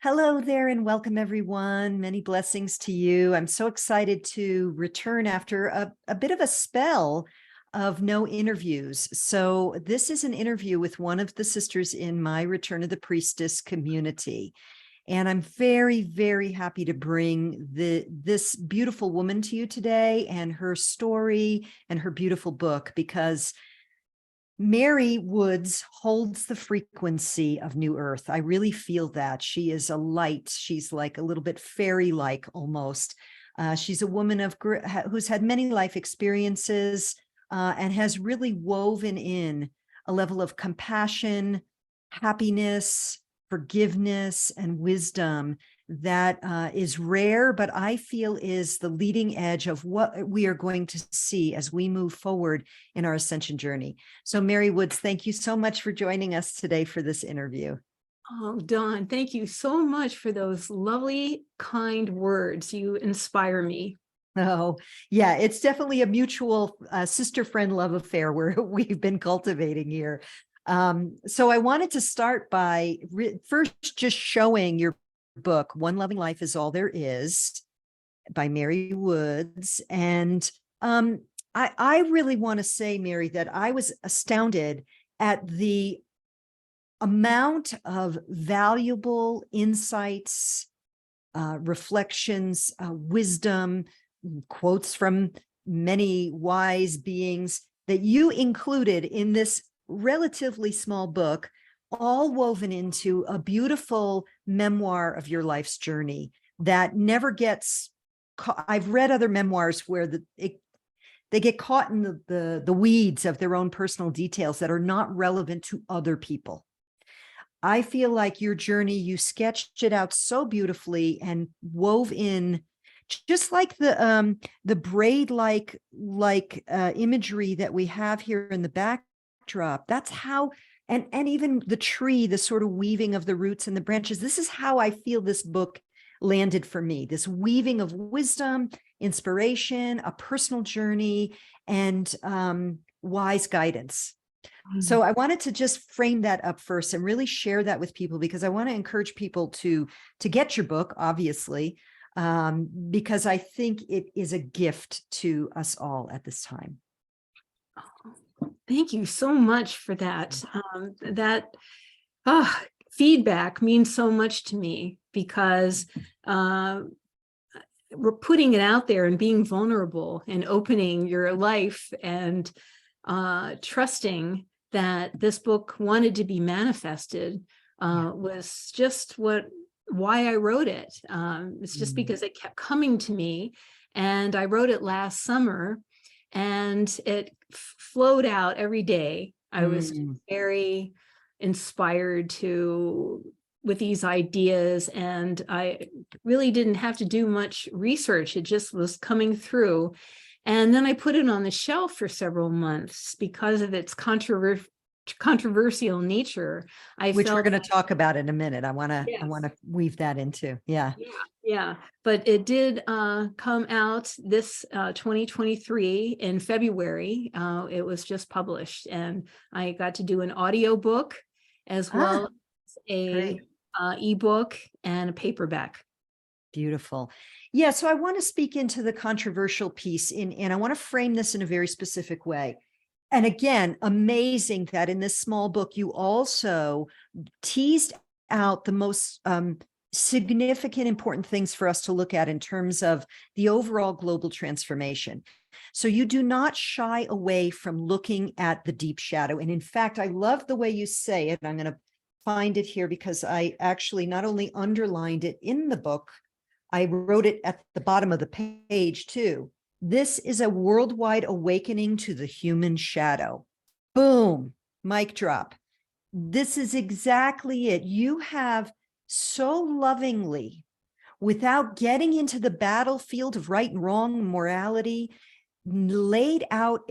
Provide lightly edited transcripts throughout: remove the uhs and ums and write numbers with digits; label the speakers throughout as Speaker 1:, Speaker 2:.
Speaker 1: Hello there and welcome everyone. Many blessings to you. I'm so excited to return after a bit of a spell of no interviews. So this is an interview with one of the sisters in my Return of the Priestess community. And I'm very, very happy to bring this beautiful woman to you today and her story and her beautiful book, because Mary Woods holds the frequency of New Earth. I really feel that. She is a light. She's like a little bit fairy-like almost. She's a woman who's had many life experiences and has really woven in a level of compassion, happiness, forgiveness, and wisdom that is rare, but I feel is the leading edge of what we are going to see as we move forward in our ascension journey. So Mary Woods, thank you so much for joining us today for this interview.
Speaker 2: Oh, Dawn, thank you so much for those lovely, kind words. You inspire me.
Speaker 1: Oh, yeah, it's definitely a mutual sister-friend love affair we've been cultivating here. So I wanted to start by first just showing your book, One Loving Life is All There Is, by Mary Woods. And I really want to say, Mary, that I was astounded at the amount of valuable insights, reflections, wisdom, quotes from many wise beings that you included in this relatively small book, all woven into a beautiful memoir of your life's journey that never gets caught. I've read other memoirs where they get caught in the weeds of their own personal details that are not relevant to other people. I feel like your journey, you sketched it out so beautifully and wove in, just like the braid-like imagery that we have here in the backdrop. That's how, and even the tree, the sort of weaving of the roots and the branches. This is how I feel this book landed for me. This weaving of wisdom, inspiration, a personal journey, and wise guidance. So I wanted to just frame that up first and really share that with people, because I want to encourage people to get your book, obviously, because I think it is a gift to us all at this time.
Speaker 2: Thank you so much for that. Feedback means so much to me, because we're putting it out there and being vulnerable and opening your life and trusting that this book wanted to be manifested was just why I wrote it. It's just because it kept coming to me, and I wrote it last summer, and it flowed out every day. I was very inspired with these ideas, and I really didn't have to do much research. It just was coming through. And then I put it on the shelf for several months because of its controversial nature. Which
Speaker 1: we're going to talk about in a minute. I want to weave that into. Yeah.
Speaker 2: But it did come out this 2023 in February. It was just published, and I got to do an audio book as well as a ebook and a paperback.
Speaker 1: Beautiful. Yeah. So I want to speak into the controversial piece and I want to frame this in a very specific way. And again, amazing that in this small book, you also teased out the most significant, important things for us to look at in terms of the overall global transformation. So you do not shy away from looking at the deep shadow. And in fact, I love the way you say it. I'm going to find it here because I actually not only underlined it in the book, I wrote it at the bottom of the page too. This is a worldwide awakening to the human shadow. Boom, mic drop. This is exactly it. You have so lovingly, without getting into the battlefield of right and wrong morality, laid out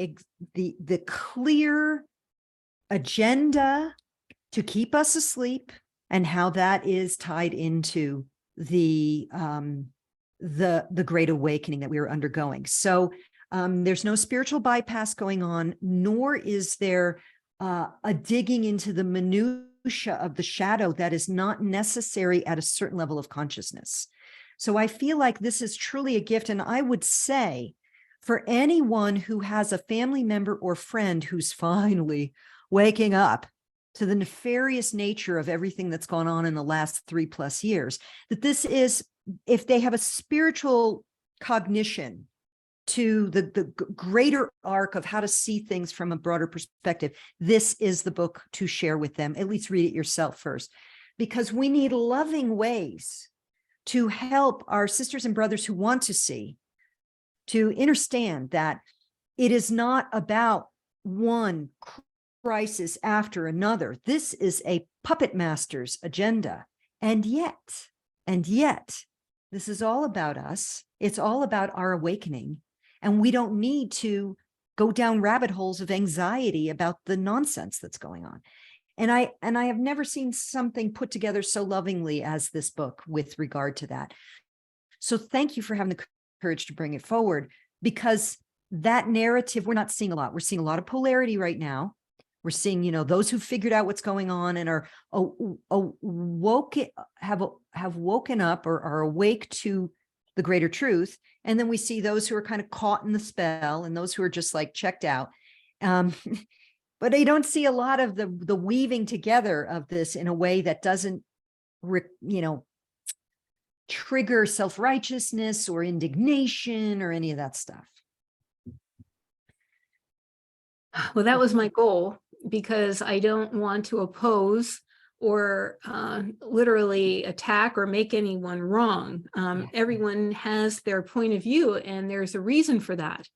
Speaker 1: the clear agenda to keep us asleep, and how that is tied into the great awakening that we are undergoing. So there's no spiritual bypass going on, nor is there a digging into the minutiae of the shadow that is not necessary at a certain level of consciousness. So I feel like this is truly a gift. And I would say for anyone who has a family member or friend who's finally waking up to the nefarious nature of everything that's gone on in the last 3+ years, that this is, if they have a spiritual cognition to the greater arc of how to see things from a broader perspective, this is the book to share with them. At least read it yourself first, because we need loving ways to help our sisters and brothers who want to see, to understand that it is not about one crisis after another. This is a puppet master's agenda. And yet, this is all about us. It's all about our awakening. And we don't need to go down rabbit holes of anxiety about the nonsense that's going on. And I have never seen something put together so lovingly as this book with regard to that. So thank you for having the courage to bring it forward, because that narrative, we're not seeing a lot. We're seeing a lot of polarity right now. We're seeing, those who figured out what's going on and are have woken up or are awake to the greater truth. And then we see those who are kind of caught in the spell and those who are just like checked out. But I don't see a lot of the weaving together of this in a way that doesn't, trigger self-righteousness or indignation or any of that stuff.
Speaker 2: Well, that was my goal, because I don't want to oppose or literally attack or make anyone wrong. Everyone has their point of view, and there's a reason for that.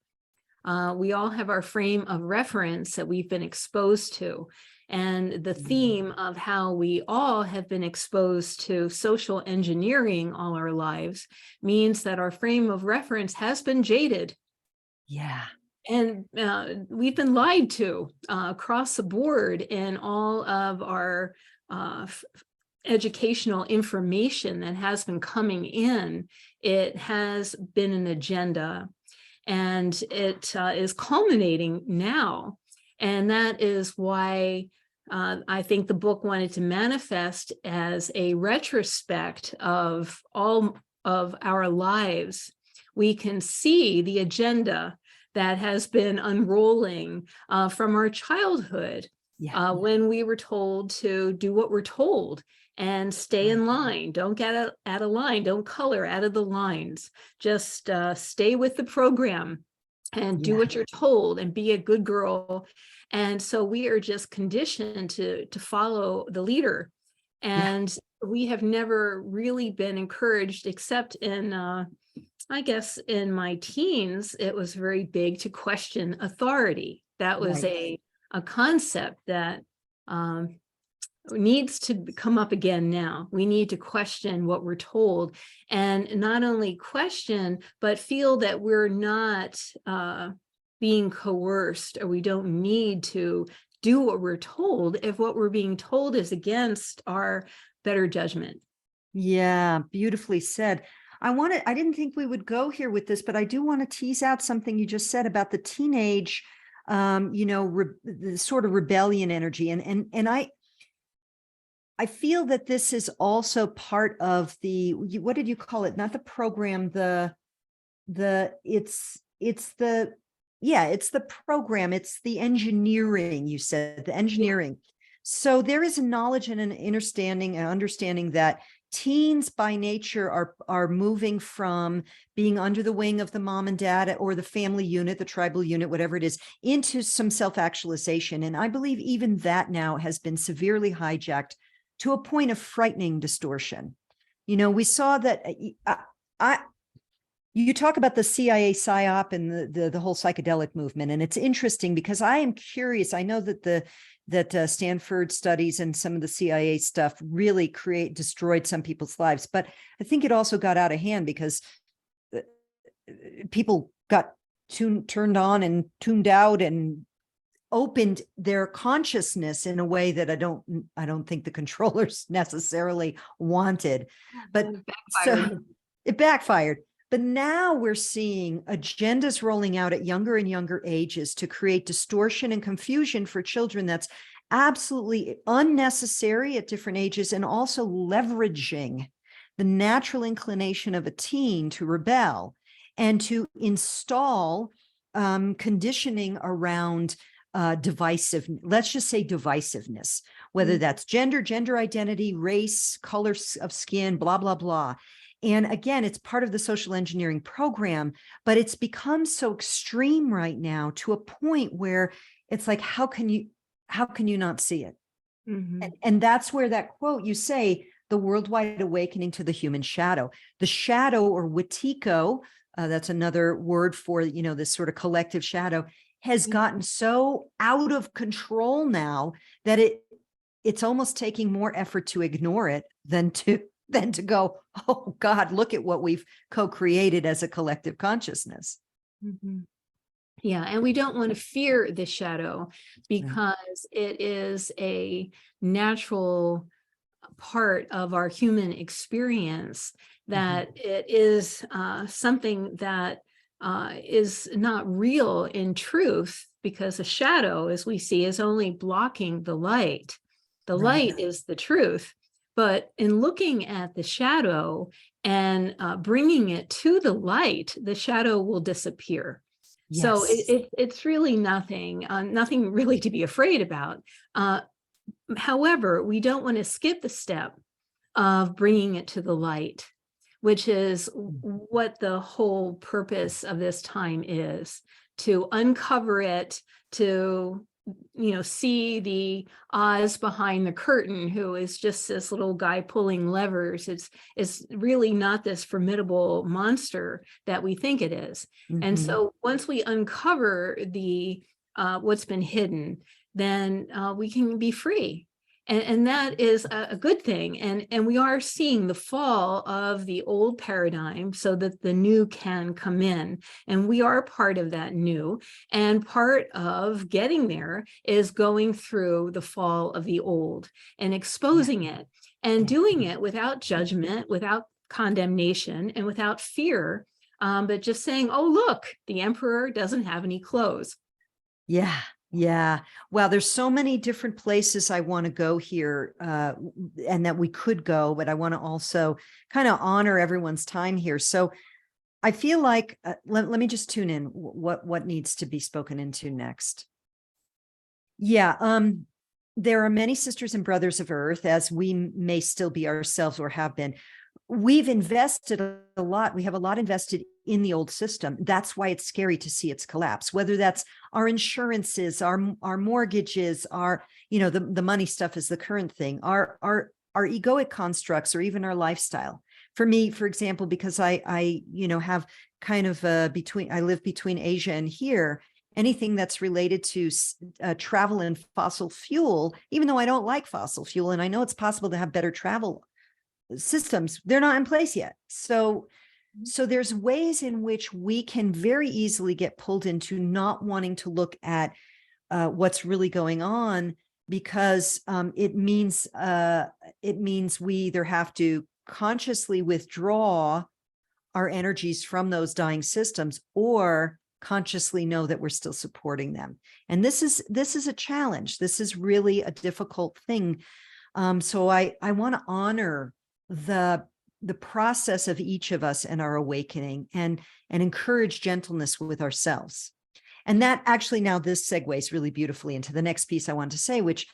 Speaker 2: We all have our frame of reference that we've been exposed to. And the theme of how we all have been exposed to social engineering all our lives means that our frame of reference has been jaded.
Speaker 1: Yeah.
Speaker 2: And we've been lied to across the board in all of our educational information that has been coming in. It has been an agenda, and it is culminating now. And that is why I think the book wanted to manifest as a retrospect of all of our lives. We can see the agenda that has been unrolling from our childhood, when we were told to do what we're told and stay in line. Don't get out of line. Don't color out of the lines. Just stay with the program and do what you're told and be a good girl. And so we are just conditioned to follow the leader. And we have never really been encouraged, except in, I guess, in my teens, it was very big to question authority. That was a concept that needs to come up again now. We need to question what we're told, and not only question, but feel that we're not being coerced, or we don't need to do what we're told if what we're being told is against our better judgment.
Speaker 1: Yeah, beautifully said. I didn't think we would go here with this, but I do want to tease out something you just said about the teenage, the sort of rebellion energy. And I feel that this is also part of what did you call it? Not the program, it's the program. It's the engineering, you said, the engineering. So there is a knowledge and an understanding that teens by nature are moving from being under the wing of the mom and dad or the family unit, the tribal unit, whatever it is, into some self-actualization. And I believe even that now has been severely hijacked to a point of frightening distortion. We saw that you talk about the CIA PSYOP and the whole psychedelic movement. And it's interesting because I am curious. I know that that Stanford studies and some of the CIA stuff really destroyed some people's lives. But I think it also got out of hand because people got turned on and tuned out and opened their consciousness in a way that I don't think the controllers necessarily wanted. But it backfired. But now we're seeing agendas rolling out at younger and younger ages to create distortion and confusion for children that's absolutely unnecessary at different ages, and also leveraging the natural inclination of a teen to rebel and to install conditioning around let's just say divisiveness, whether that's gender identity, race, color of skin, blah, blah, blah. And again, it's part of the social engineering program, but it's become so extreme right now to a point where it's like, how can you not see it? And that's where that quote you say, the worldwide awakening to the human shadow, the shadow, or Wetiko, that's another word for, this sort of collective shadow, has gotten so out of control now that it's almost taking more effort to ignore it than to go, oh God, look at what we've co-created as a collective consciousness.
Speaker 2: Yeah, and we don't want to fear the shadow, because it is a natural part of our human experience, that it is something that is not real in truth, because a shadow, as we see, is only blocking the light. The light is the truth. But in looking at the shadow and bringing it to the light, the shadow will disappear. Yes. So it's really nothing really to be afraid about. However, we don't want to skip the step of bringing it to the light, which is what the whole purpose of this time is, to uncover it, to see the Oz behind the curtain, who is just this little guy pulling levers. It's really not this formidable monster that we think it is. And so once we uncover the what's been hidden, then we can be free. And that is a good thing. And we are seeing the fall of the old paradigm so that the new can come in. And we are part of that new. And part of getting there is going through the fall of the old and exposing it, and doing it without judgment, without condemnation, and without fear, but just saying, oh, look, the emperor doesn't have any clothes.
Speaker 1: Yeah. Wow. There's so many different places I want to go here, and that we could go, but I want to also kind of honor everyone's time here. So I feel like, let me just tune in what needs to be spoken into next. Yeah. There are many sisters and brothers of Earth, as we may still be ourselves or have been. We've invested a lot. We have a lot invested in the old system. That's why it's scary to see its collapse, whether that's our insurances, our mortgages, our, the money stuff is the current thing, our egoic constructs, or even our lifestyle. For me, for example, because I have kind of I live between Asia and here, anything that's related to travel and fossil fuel, even though I don't like fossil fuel, and I know it's possible to have better travel systems, they're not in place yet. So there's ways in which we can very easily get pulled into not wanting to look at what's really going on, because it means we either have to consciously withdraw our energies from those dying systems, or consciously know that we're still supporting them. And this is a challenge. This is really a difficult thing. So I want to honor the process of each of us and our awakening, and encourage gentleness with ourselves. And that actually, now this segues really beautifully into the next piece I want to say, which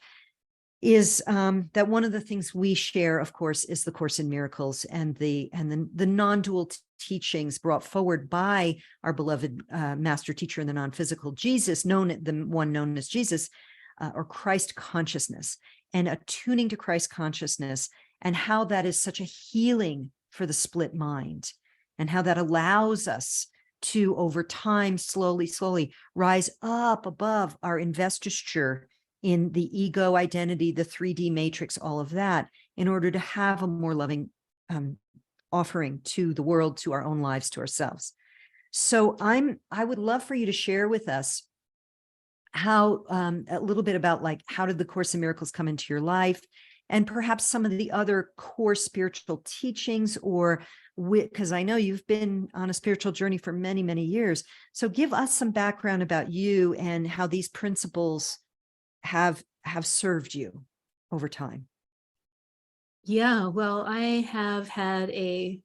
Speaker 1: is that one of the things we share, of course, is the Course in Miracles and the non-dual teachings brought forward by our beloved master teacher in the non-physical, Jesus, the one known as Jesus, or Christ consciousness, and attuning to Christ consciousness, and how that is such a healing for the split mind, and how that allows us to, over time, slowly rise up above our investiture in the ego identity, the 3D matrix, all of that, in order to have a more loving offering to the world, to our own lives, to ourselves. So I would love for you to share with us how a little bit about, like, how did the Course in Miracles come into your life, and perhaps some of the other core spiritual teachings, or because I know you've been on a spiritual journey for many, many years. So give us some background about you and how these principles have have served you over time?
Speaker 2: Yeah, well, I have had a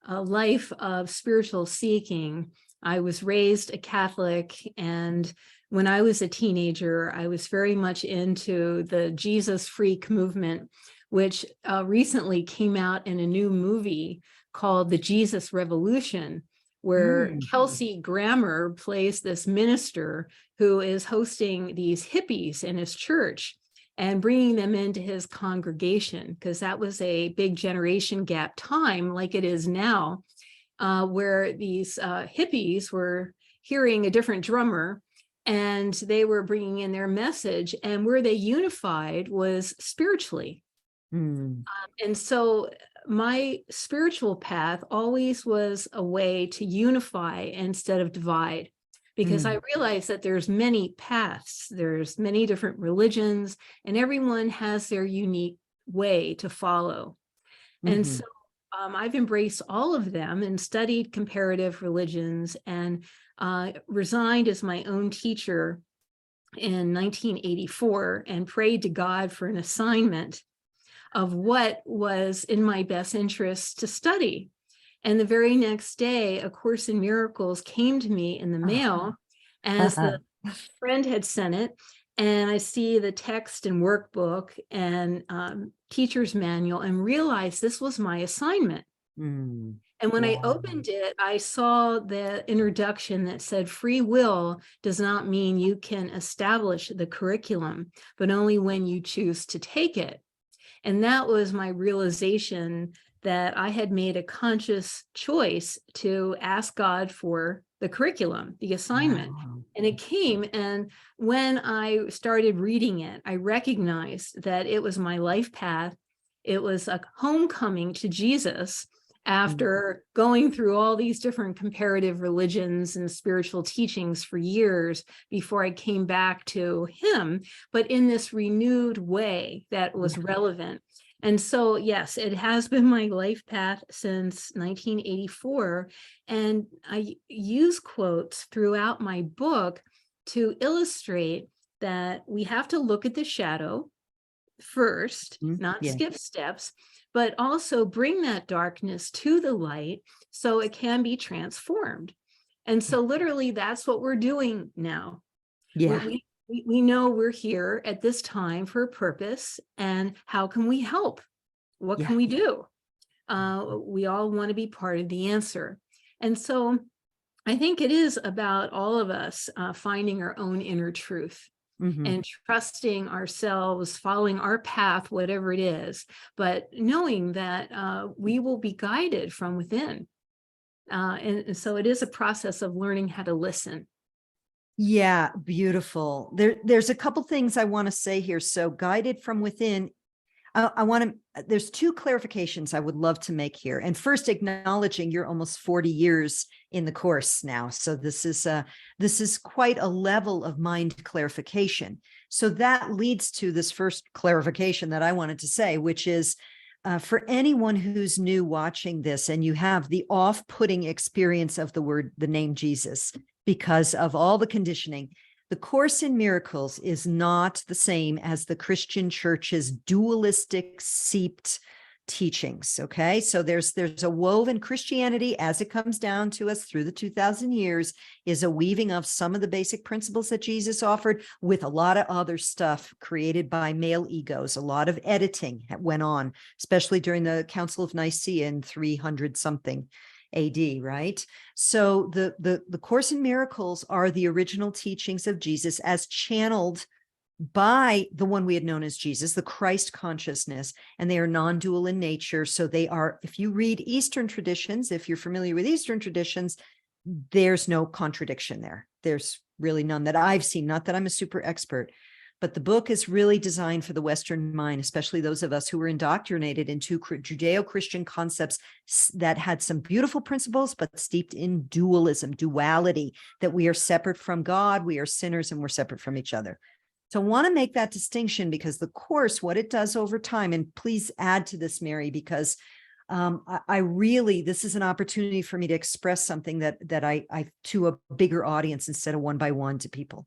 Speaker 2: life of spiritual seeking. I was raised a Catholic, and when I was a teenager, I was very much into the Jesus freak movement, which recently came out in a new movie called The Jesus Revolution, where
Speaker 1: Mm.
Speaker 2: Kelsey Grammer plays this minister who is hosting these hippies in his church and bringing them into his congregation, because that was a big generation gap time, like it is now, where these hippies were hearing a different drummer and they were bringing in their message, and where they unified was spiritually.
Speaker 1: Mm.
Speaker 2: And so my spiritual path always was a way to unify instead of divide, because I
Speaker 1: Mm.
Speaker 2: realized that there's many paths, there's many different religions, and everyone has their unique way to follow. And
Speaker 1: Mhm.
Speaker 2: so I've embraced all of them and studied comparative religions, and resigned as my own teacher in 1984 and prayed to God for an assignment of what was in my best interest to study. And the very next day, A Course in Miracles came to me in the mail as the friend had sent it. And I see the text and workbook and teacher's manual and realized this was my assignment.
Speaker 1: Mm.
Speaker 2: And when I
Speaker 1: Wow.
Speaker 2: opened it, I saw the introduction that said free will does not mean you can establish the curriculum, but only when you choose to take it. And that was my realization that I had made a conscious choice to ask God for the curriculum, the assignment.
Speaker 1: Wow.
Speaker 2: And it came. And when I started reading it, I recognized that it was my life path. It was a homecoming to Jesus after going through all these different comparative religions and spiritual teachings for years before I came back to him, but in this renewed way that was relevant. And so, yes, it has been my life path since 1984. And I use quotes throughout my book to illustrate that we have to look at the shadow first, not
Speaker 1: Yeah.
Speaker 2: skip steps, but also bring that darkness to the light so it can be transformed. And so literally that's what we're doing now.
Speaker 1: Yeah.
Speaker 2: We know we're here at this time for a purpose, and how can we help? What
Speaker 1: Yeah.
Speaker 2: can we do? We all want to be part of the answer. And so I think it is about all of us finding our own inner truth
Speaker 1: Mhm.
Speaker 2: and trusting ourselves, following our path, whatever it is, but knowing that we will be guided from within. And so it is a process of learning how to listen.
Speaker 1: Yeah, beautiful. There's a couple things I want to say here. So guided from within, I want to, there's two clarifications I would love to make here. And first, acknowledging you're almost 40 years in the course now. So this is quite a level of mind clarification. So that leads to this first clarification that I wanted to say, which is for anyone who's new watching this and you have the off-putting experience of the name Jesus, because of all the conditioning, the Course in Miracles is not the same as the Christian church's dualistic seeped teachings. Okay. So there's a woven Christianity as it comes down to us through the 2000 years is a weaving of some of the basic principles that Jesus offered with a lot of other stuff created by male egos. A lot of editing went on, especially during the Council of Nicaea in 300 something AD, right? So the Course in Miracles are the original teachings of Jesus as channeled by the one we had known as Jesus, the Christ consciousness, and they are non-dual in nature. So they are, if you read Eastern traditions, if you're familiar with Eastern traditions, there's no contradiction there. There's really none that I've seen, not that I'm a super expert, but the book is really designed for the Western mind, especially those of us who were indoctrinated into Judeo-Christian concepts that had some beautiful principles, but steeped in duality, that we are separate from God, we are sinners, and we're separate from each other. So I want to make that distinction because the Course, what it does over time, and please add to this, Mary, because I really, this is an opportunity for me to express something that I to a bigger audience instead of one by one to people.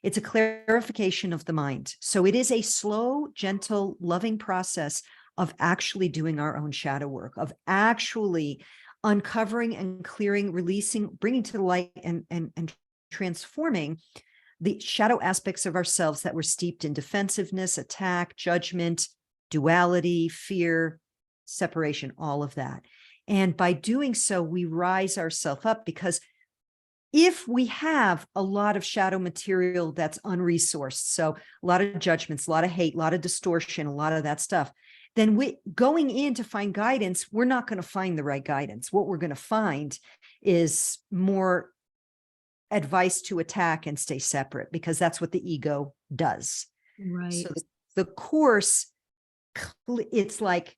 Speaker 1: It's a clarification of the mind. So it is a slow, gentle, loving process of actually doing our own shadow work, of actually uncovering and clearing, releasing, bringing to the light and transforming the shadow aspects of ourselves that were steeped in defensiveness, attack, judgment, duality, fear, separation, all of that. And by doing so, we rise ourselves up, because if we have a lot of shadow material that's unresourced, so a lot of judgments, a lot of hate, a lot of distortion, a lot of that stuff, then going in to find guidance, we're not going to find the right guidance. What we're going to find is more advice to attack and stay separate, because that's what the ego does.
Speaker 2: Right.
Speaker 1: So the course, it's like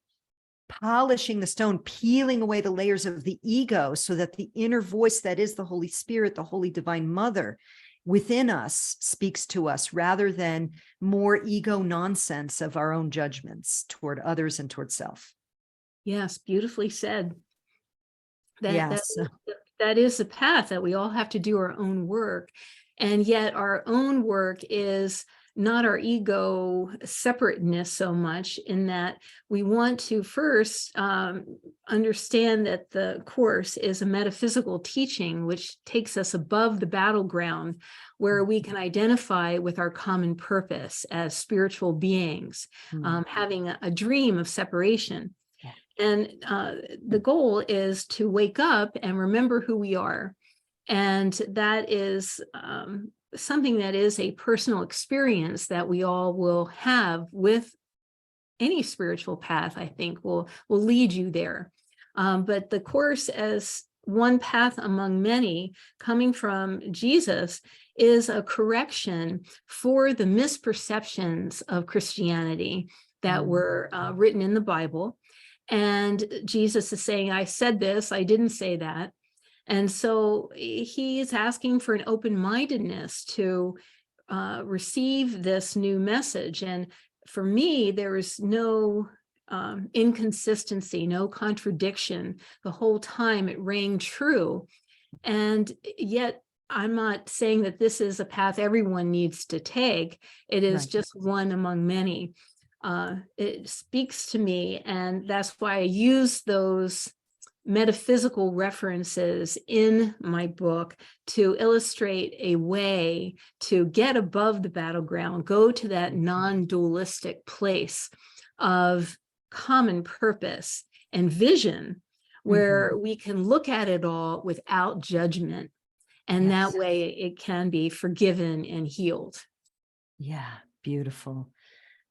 Speaker 1: polishing the stone, peeling away the layers of the ego, so that the inner voice that is the Holy Spirit, the Holy Divine Mother within us, speaks to us, rather than more ego nonsense of our own judgments toward others and toward self.
Speaker 2: Yes, beautifully said.
Speaker 1: Yes.
Speaker 2: That is the path, that we all have to do our own work. And yet our own work is not our ego separateness so much, in that we want to first understand that the course is a metaphysical teaching, which takes us above the battleground, where we can identify with our common purpose as spiritual beings, having a dream of separation. And the goal is to wake up and remember who we are. And that is something that is a personal experience that we all will have with any spiritual path, I think will lead you there. But the course, as one path among many coming from Jesus, is a correction for the misperceptions of Christianity that were written in the Bible. And Jesus is saying, I said this, I didn't say that. And so he is asking for an open-mindedness to receive this new message. And for me, there is no inconsistency, no contradiction. The whole time it rang true. And yet I'm not saying that this is a path everyone needs to take. It is just one among many. It speaks to me, and that's why I use those metaphysical references in my book to illustrate a way to get above the battleground, go to that non-dualistic place of common purpose and vision, where we can look at it all without judgment. And that way it can be forgiven and healed.
Speaker 1: Yeah, beautiful.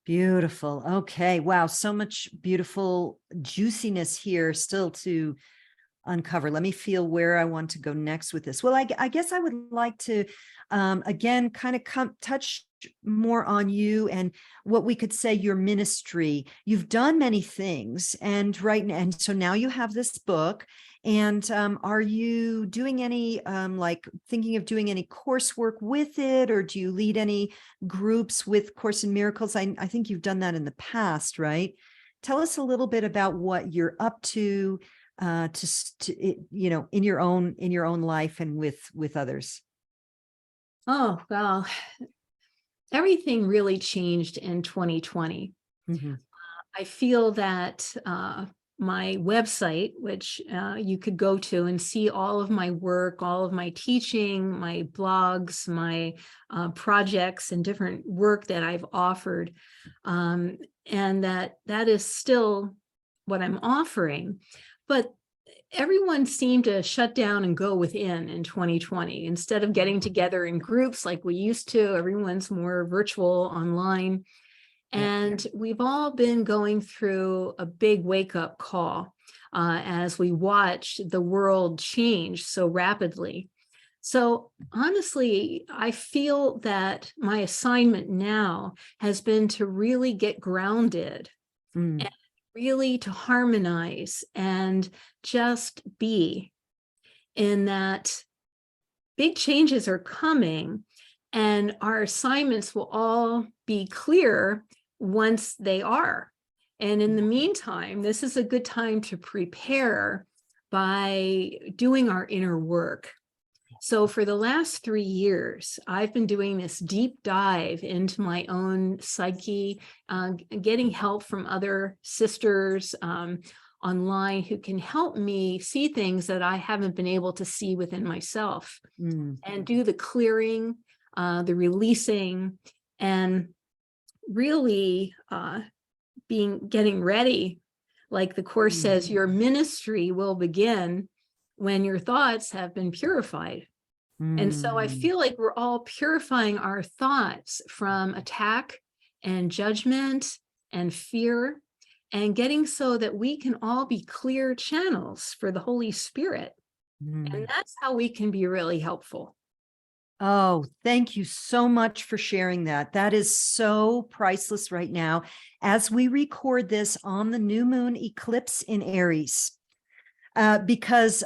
Speaker 1: Beautiful. Okay. Wow. So much beautiful juiciness here still to uncover. Let me feel where I want to go next with this. Well, I guess I would like to, again, kind of touch more on you and what we could say your ministry. You've done many things, and so now you have this book. And are you doing any, like thinking of doing any coursework with it, or do you lead any groups with Course in Miracles? I think you've done that in the past, right? Tell us a little bit about what you're up to, in your own life and with others.
Speaker 2: Oh, well, everything really changed in 2020. I feel that my website, which you could go to and see all of my work, all of my teaching, my blogs, my projects, and different work that I've offered, and that is still what I'm offering. But everyone seemed to shut down and go within in 2020. Instead of getting together in groups like we used to, everyone's more virtual, online. And we've all been going through a big wake-up call as we watch the world change so rapidly. So honestly, I feel that my assignment now has been to really get grounded and really to harmonize and just be, in that big changes are coming, and our assignments will all be clear once they are. And in the meantime, this is a good time to prepare by doing our inner work So for the last 3 years, I've been doing this deep dive into my own psyche, getting help from other sisters online who can help me see things that I haven't been able to see within myself, and do the clearing, the releasing, and really getting ready. Like the Course says, your ministry will begin when your thoughts have been purified. And so I feel like we're all purifying our thoughts from attack and judgment and fear, and getting so that we can all be clear channels for the Holy Spirit. And that's how we can be really helpful.
Speaker 1: Oh, thank you so much for sharing that. That is so priceless right now as we record this on the new moon eclipse in Aries, because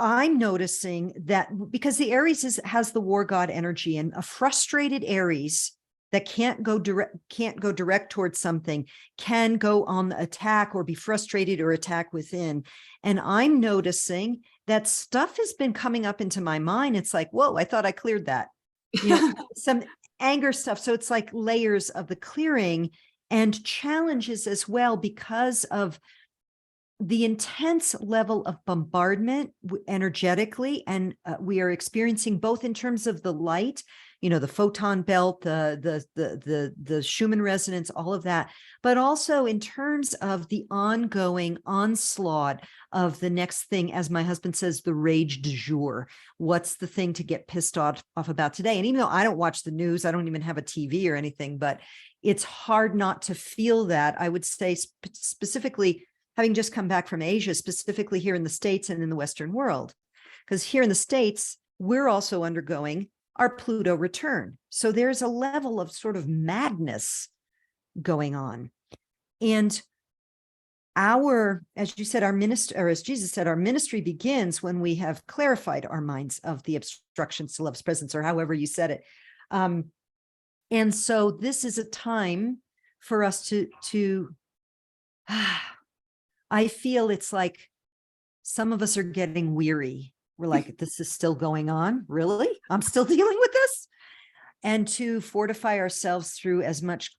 Speaker 1: I'm noticing that because the Aries has the war god energy, and a frustrated Aries that can't go direct towards something can go on the attack or be frustrated or attack within. And I'm noticing that stuff has been coming up into my mind. It's like, whoa, I thought I cleared that. Some anger stuff. So it's like layers of the clearing and challenges as well, because of the intense level of bombardment energetically. And we are experiencing both in terms of the light, the photon belt, the Schumann resonance, all of that, but also in terms of the ongoing onslaught of the next thing, as my husband says, the rage du jour. What's the thing to get pissed off about today? And even though I don't watch the news, I don't even have a TV or anything, but it's hard not to feel that. I would say specifically, having just come back from Asia, specifically here in the States and in the Western world, because here in the States, we're also undergoing our Pluto return. So there's a level of sort of madness going on. And as you said, our ministry, or as Jesus said, our ministry begins when we have clarified our minds of the obstructions to love's presence, or however you said it. And so this is a time for us to I feel it's like some of us are getting weary. We're like, this is still going on. Really? I'm still dealing with this? And to fortify ourselves through as much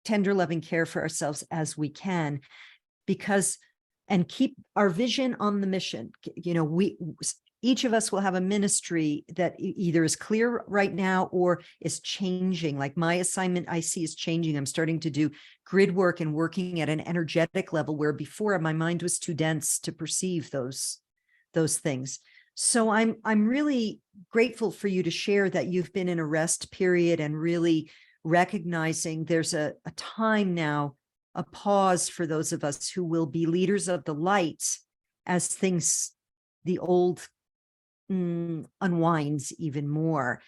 Speaker 1: tender, loving care for ourselves as we can, and keep our vision on the mission. Each of us will have a ministry that either is clear right now or is changing. Like my assignment I see is changing. I'm starting to do grid work and working at an energetic level where before my mind was too dense to perceive those things. So I'm really grateful for you to share that you've been in a rest period and really recognizing there's a time now, a pause for those of us who will be leaders of the light as the old unwinds even more.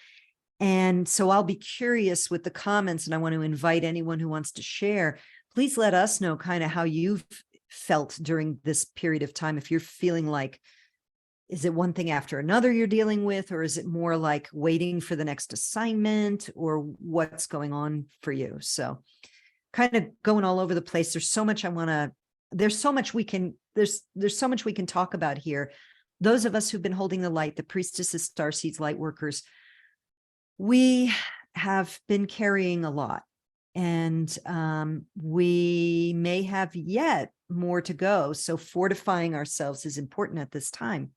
Speaker 1: And so I'll be curious with the comments, and I want to invite anyone who wants to share, please let us know kind of how you've felt during this period of time. If you're feeling like, is it one thing after another you're dealing with, or is it more like waiting for the next assignment, or what's going on for you? So kind of going all over the place. There's so much there's so much we can talk about here. Those of us who've been holding the light, the priestesses, starseeds, light workers, we have been carrying a lot, and we may have yet more to go. So fortifying ourselves is important at this time.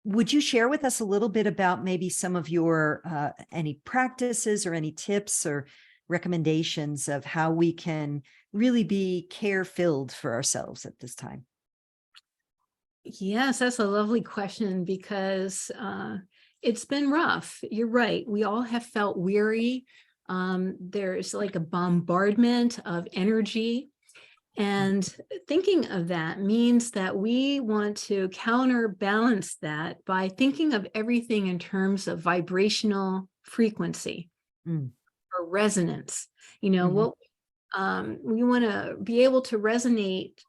Speaker 1: Would you share with us a little bit about maybe some of your any practices or any tips or recommendations of how we can really be care-filled for ourselves at this time?
Speaker 2: Yes, that's a lovely question, because it's been rough. You're right. We all have felt weary. There's like a bombardment of energy. And thinking of that means that we want to counterbalance that by thinking of everything in terms of vibrational frequency or resonance. What we want to be able to resonate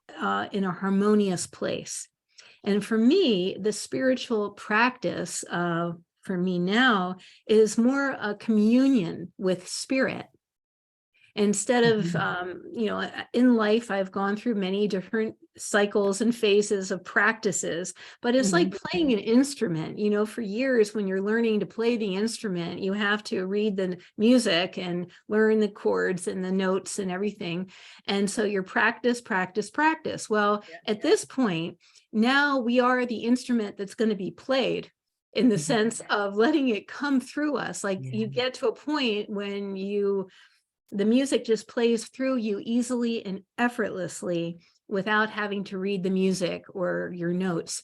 Speaker 2: in a harmonious place. And for me, the spiritual practice for me now is more a communion with spirit. Instead of,
Speaker 1: Mhm.
Speaker 2: in life, I've gone through many different cycles and phases of practices, but it's like
Speaker 1: Mhm.
Speaker 2: playing an instrument. For years when you're learning to play the instrument, you have to read the music and learn the chords and the notes and everything. And so you're practice, practice, practice. Well,
Speaker 1: Yeah.
Speaker 2: at this point, now we are the instrument that's going to be played, in the
Speaker 1: Mhm.
Speaker 2: sense of letting it come through us. Like
Speaker 1: Yeah.
Speaker 2: you get to a point when the music just plays through you easily and effortlessly without having to read the music or your notes,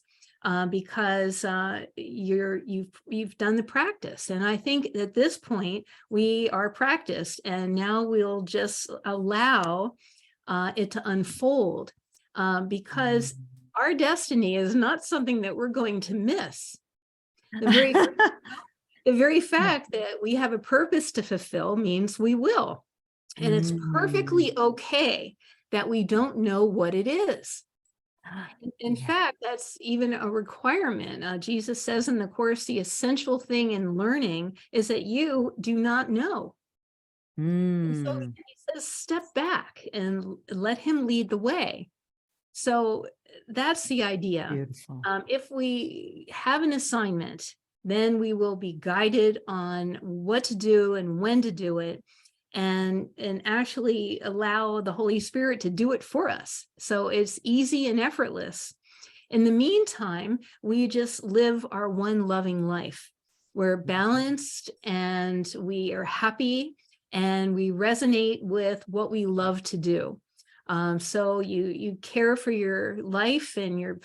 Speaker 2: because you've done the practice. And I think at this point we are practiced, and now we'll just allow it to unfold, because our destiny is not something that we're going to miss. The very the very fact that we have a purpose to fulfill means we will. And it's
Speaker 1: Mm.
Speaker 2: perfectly okay that we don't know what it is. In
Speaker 1: Yeah.
Speaker 2: fact, that's even a requirement. Jesus says in the Course, the essential thing in learning is that you do not know. And so
Speaker 1: Mm.
Speaker 2: he says, step back and let him lead the way. So that's the idea.
Speaker 1: Beautiful.
Speaker 2: If we have an assignment, then we will be guided on what to do and when to do it, and actually allow the Holy Spirit to do it for us. So it's easy and effortless. In the meantime, we just live our one loving life. We're balanced and we are happy and we resonate with what we love to do. So you care for your life and your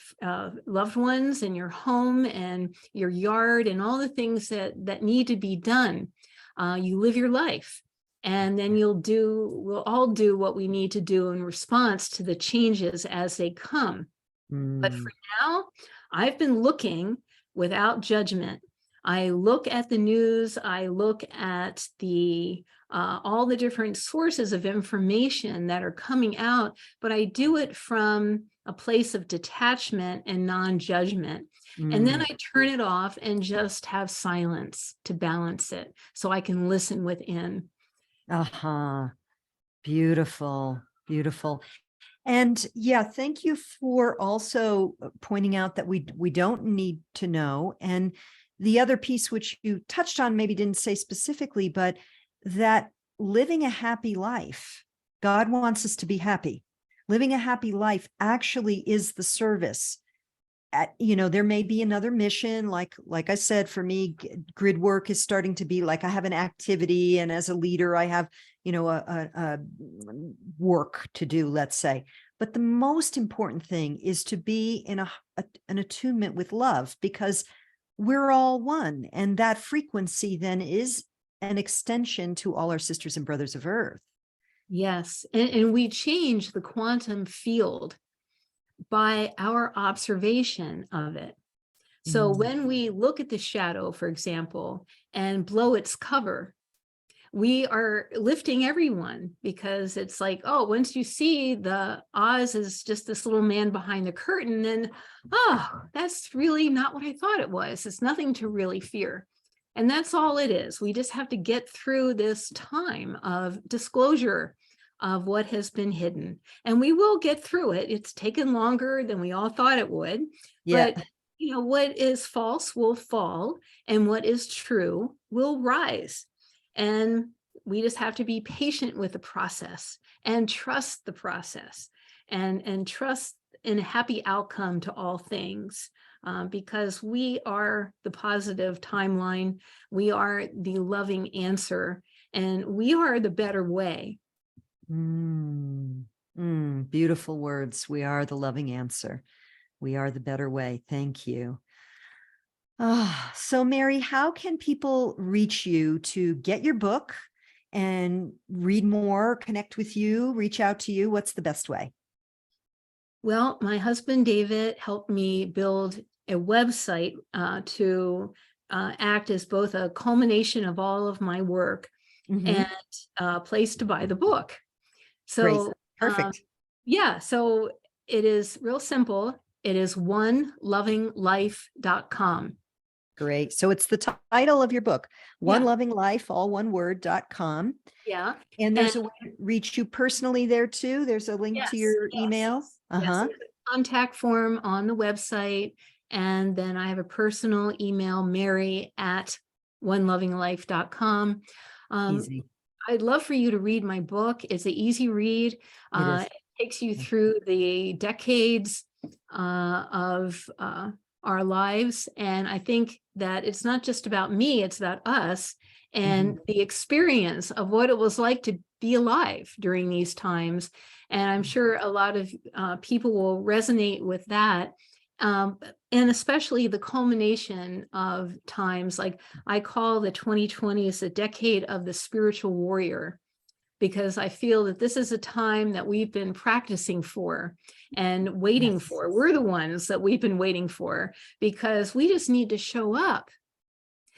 Speaker 2: loved ones and your home and your yard and all the things that need to be done. You live your life, and then we'll all do what we need to do in response to the changes as they come. But
Speaker 1: Mm.
Speaker 2: for now, I've been looking without judgment. I look at the news, I look at all the different sources of information that are coming out, but I do it from a place of detachment and non-judgment. And then
Speaker 1: Mm.
Speaker 2: I turn it off and just have silence to balance it so I can listen within.
Speaker 1: Uh-huh. Beautiful. Beautiful. And yeah, thank you for also pointing out that we don't need to know. And the other piece which you touched on, maybe didn't say specifically, but that living a happy life, God wants us to be happy. Living a happy life actually is the service. There may be another mission, like I said, for me, grid work is starting to be like I have an activity, and as a leader, I have, a work to do, let's say. But the most important thing is to be in an attunement with love, because we're all one, and that frequency then is an extension to all our sisters and brothers of Earth.
Speaker 2: Yes, and we change the quantum field by our observation of it. So
Speaker 1: Mm.
Speaker 2: when we look at the shadow, for example, and blow its cover, we are lifting everyone, because it's like, oh, once you see the Oz is just this little man behind the curtain, then, oh, that's really not what I thought it was. It's nothing to really fear. And that's all it is. We just have to get through this time of disclosure of what has been hidden. And we will get through it. It's taken longer than we all thought it would.
Speaker 1: Yeah.
Speaker 2: But what is false will fall, and what is true will rise. And we just have to be patient with the process and trust the process, and trust in a happy outcome to all things, because we are the positive timeline. We are the loving answer, and we are the better way.
Speaker 1: Beautiful words. We are the loving answer. We are the better way. Thank you. So Mary, how can people reach you to get your book and read more, connect with you, reach out to you? What's the best way?
Speaker 2: Well, my husband, David, helped me build a website to act as both a culmination of all of my work
Speaker 1: Mhm.
Speaker 2: and a place to buy the book.
Speaker 1: Great.
Speaker 2: So,
Speaker 1: Perfect.
Speaker 2: yeah, so it is real simple. It is onelovinglife.com.
Speaker 1: Great. So it's the title of your book, One
Speaker 2: Yeah.
Speaker 1: Loving Life, all one word.com.
Speaker 2: Yeah.
Speaker 1: And there's
Speaker 2: And
Speaker 1: a way to reach you personally there too. There's a link to
Speaker 2: yes,
Speaker 1: your email.
Speaker 2: yes,
Speaker 1: Uh-huh.
Speaker 2: there's a contact form on the website. And then I have a personal email, mary@onelovinglife.com.
Speaker 1: Easy.
Speaker 2: I'd love for you to read my book. It's an easy read.
Speaker 1: It is.
Speaker 2: It takes you through the decades of our lives. And I think that it's not just about me, it's about us and the experience of what it was like to be alive during these times. And I'm sure a lot of people will resonate with that. And especially the culmination of times, like I call the 2020s a decade of the spiritual warrior, because I feel that this is a time that we've been practicing for and waiting
Speaker 1: Yes.
Speaker 2: for. We're the ones that we've been waiting for, because we just need to show up.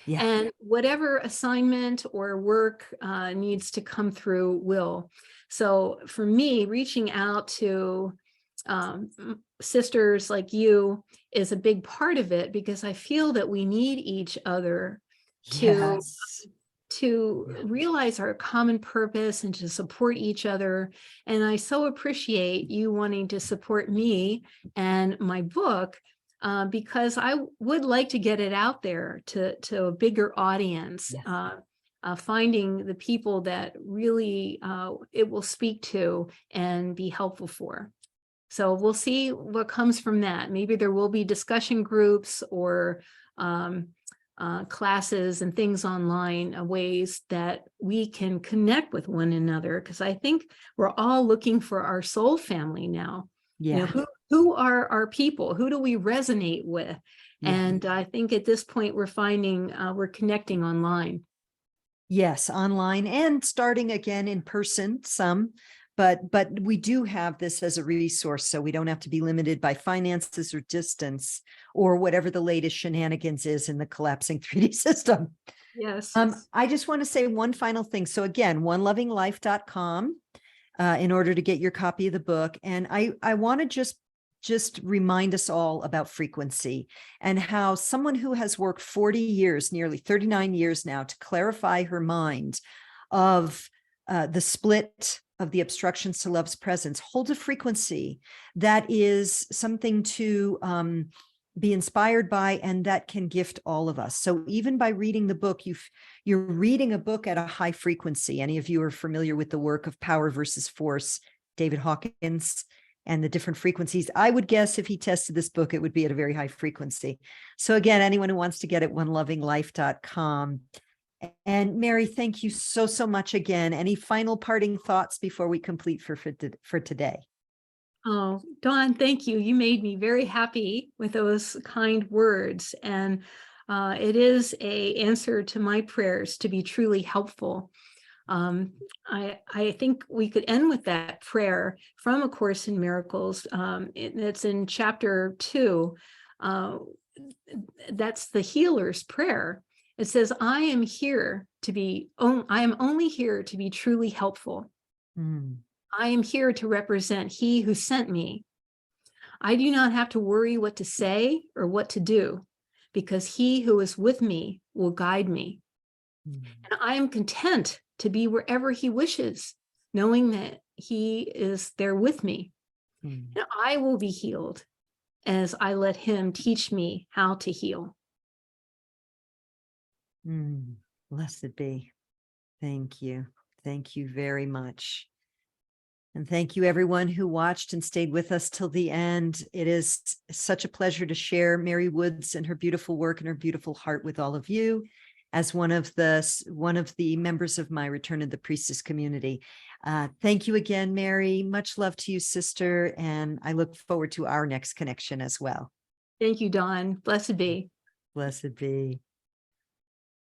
Speaker 1: Yeah.
Speaker 2: And whatever assignment or work needs to come through will. So for me, reaching out to sisters like you is a big part of it, because I feel that we need each other
Speaker 1: Yes.
Speaker 2: to realize our common purpose and to support each other. And I so appreciate you wanting to support me and my book, because I would like to get it out there to a bigger audience,
Speaker 1: Yes.
Speaker 2: finding the people that really it will speak to and be helpful for. So we'll see what comes from that. Maybe there will be discussion groups or classes and things online, ways that we can connect with one another. Because I think we're all looking for our soul family now.
Speaker 1: Yeah.
Speaker 2: You know, who are our people? Who do we resonate with?
Speaker 1: Yeah.
Speaker 2: And I think at this point we're finding we're connecting online.
Speaker 1: Yes, online and starting again in person, some, but we do have this as a resource, so we don't have to be limited by finances or distance or whatever the latest shenanigans is in the collapsing 3D system.
Speaker 2: Yes.
Speaker 1: I just want to say one final thing. So again, onelovinglife.com in order to get your copy of the book. And I want to just remind us all about frequency and how someone who has worked 40 years, nearly 39 years now, to clarify her mind of the split of the obstructions to love's presence holds a frequency that is something to be inspired by, and that can gift all of us. So even by reading the book, you're reading a book at a high frequency. Any of you are familiar with the work of Power versus Force, David Hawkins, and the different frequencies. I would guess if he tested this book, it would be at a very high frequency. So again, anyone who wants to get it, onelovinglife.com. And Mary, thank you so much again. Any final parting thoughts before we complete for today?
Speaker 2: Oh, Dawn, thank you. You made me very happy with those kind words. And it is an answer to my prayers to be truly helpful. I think we could end with that prayer from A Course in Miracles. It's in chapter 2. That's the healer's prayer. It says, I am only here to be truly helpful. I am here to represent He who sent me. I do not have to worry what to say or what to do, because He who is with me will guide me. And I am content to be wherever He wishes, knowing that He is there with me. And I will be healed as I let Him teach me how to heal.
Speaker 1: Blessed be. Thank you. Thank you very much. And thank you everyone who watched and stayed with us till the end. It is such a pleasure to share Mary Woods and her beautiful work and her beautiful heart with all of you as one of the members of my Return of the Priestess community. Thank you again, Mary. Much love to you, sister. And I look forward to our next connection as well.
Speaker 2: Thank you, Dawn. Blessed be.
Speaker 1: Blessed be.